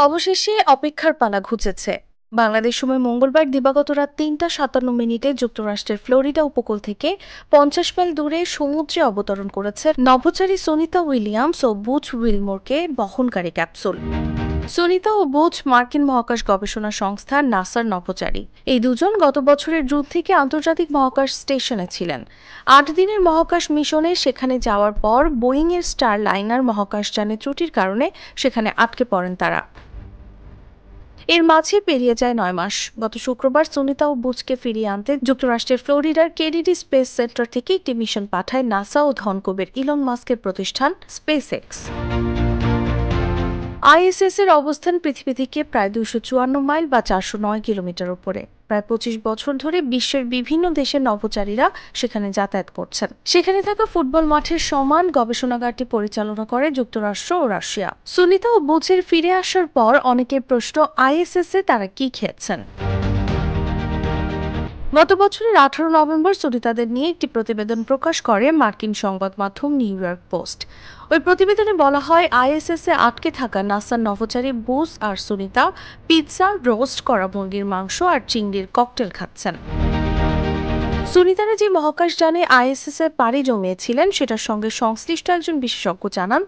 অবশেষে অপেক্ষার পালা ঘুচেছে। বাংলাদেশ সময় মঙ্গলবার দিবাগত রাত ৩টা ৫৭ মিনিটে যুক্তরাষ্ট্রের ফ্লোরিডা উপকূল থেকে ৫০ মাইল দূরে সমুদ্রে অবতরণ করেছে নভোচারী সুনিতা উইলিয়ামস ও বুচ উইলমোরকে বহনকারী ক্যাপসুল। সুনিতা ও বুচ মার্কিন মহাকাশ গবেষণা সংস্থা নাসার নভোচারী। এই দুজন গত বছরের জুন থেকে আন্তর্জাতিক মহাকাশ স্টেশনে ছিলেন। ৮ দিনের মহাকাশ মিশনে সেখানে যাওয়ার পর বোয়িং এর স্টার লাইনার মহাকাশযানে ত্রুটির কারণে সেখানে আটকে পড়েন তারা। এর মাঝে পেরিয়ে যায় ৯ মাস। গত শুক্রবার সুনিতা ও বুচকে ফিরিয়ে আনতে যুক্তরাষ্ট্রের ফ্লোরিডার কেনেডি স্পেস সেন্টার থেকে একটি মিশন পাঠায় নাসা ও ধনকুবের ইলন মাস্কের প্রতিষ্ঠান স্পেস এক্স। আইএসএস এর অবস্থান পৃথিবী থেকে প্রায় ২৫৪ মাইল বা ৪০৯ কিলোমিটার উপরে। প্রায় ২৫ বছর ধরে বিশ্বের বিভিন্ন দেশের নভোচারীরা সেখানে যাতায়াত করছেন। সেখানে থাকা ফুটবল মাঠের সমান গবেষণাগারটি পরিচালনা করে যুক্তরাষ্ট্র ও রাশিয়া। সুনিতা ও বুচের ফিরে আসার পর অনেকের প্রশ্ন, আইএসএস এ তারা কি খেয়েছেন। গত বছরের ১৮ নভেম্বর সুনিতাদের নিয়ে একটি প্রতিবেদন প্রকাশ করে মার্কিন সংবাদ মাধ্যম নিউ ইয়র্ক পোস্ট। ওই প্রতিবেদনে বলা হয়, আইএসএস এ আটকে থাকা নাসার নভোচারী বুচ আর সুনিতা পিৎজা, রোস্ট করা মুরগির মাংস আর চিংড়ির ককটেল খাচ্ছেন। সুনিতারা যে মহাকাশযানে আইএসএস এ পাড়ি জমিয়েছিলেন সেটার সঙ্গে সংশ্লিষ্ট একজন বিশেষজ্ঞ জানান,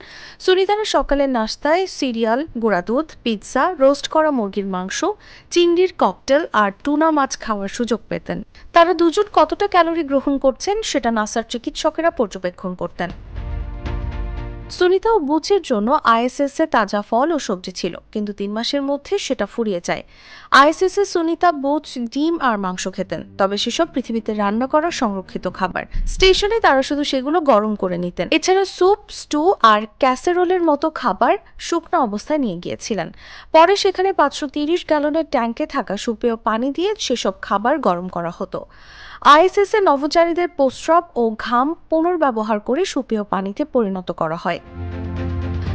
সুনিতারা সকালের নাস্তায় সিরিয়াল, গুঁড়া দুধ, পিৎজা, রোস্ট করা মুরগির মাংস, চিংড়ির ককটেল আর টুনা মাছ খাওয়ার সুযোগ পেতেন। তারা দুজন কতটা ক্যালোরি গ্রহণ করছেন সেটা নাসার চিকিৎসকেরা পর্যবেক্ষণ করতেন। সুনিতা ও বুচের জন্য আইএসএস এ তাজা ফল ও সবজি ছিল, কিন্তু ৩ মাসের মধ্যে সেটা ফুরিয়ে যায়। আইএসএস এ সুনিতা, বুচ ডিম আর মাংস খেতেন, তবে সেসব পৃথিবীতে রান্না করা সংরক্ষিত খাবার। স্টেশনে তারা শুধু সেগুলো গরম করে নিতেন। এছাড়া স্যুপ, স্টু আর ক্যাসেরোলের মতো খাবার শুকনো অবস্থায় নিয়ে গিয়েছিলেন। পরে সেখানে ৫৩০ গ্যালনের ট্যাঙ্কে থাকা সুপেয় পানি দিয়ে সেসব খাবার গরম করা হতো। আইএসএস এ নভোচারীদের প্রস্রাব ও ঘাম পুনর্ব্যবহার করে সুপেয় পানিতে পরিণত করা হয়।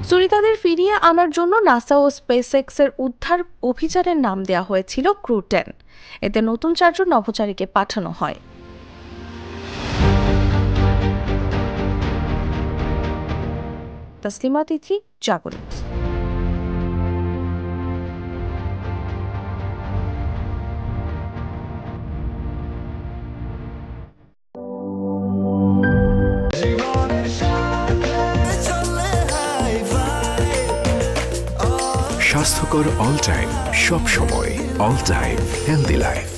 সুনিতাদের ফিরিয়ে আনার জন্য নাসা ও স্পেসএক্স এর উদ্ধার অভিযানের নাম দেওয়া হয়েছিল ক্রু ১০। এতে নতুন ৪ জন নভোচারীকে পাঠানো হয়। তাসলিমা তিথি, জাগরিত। স্বাস্থ্যকর অল টাইম, সব সময় অল টাইম হেলদি লাইফ।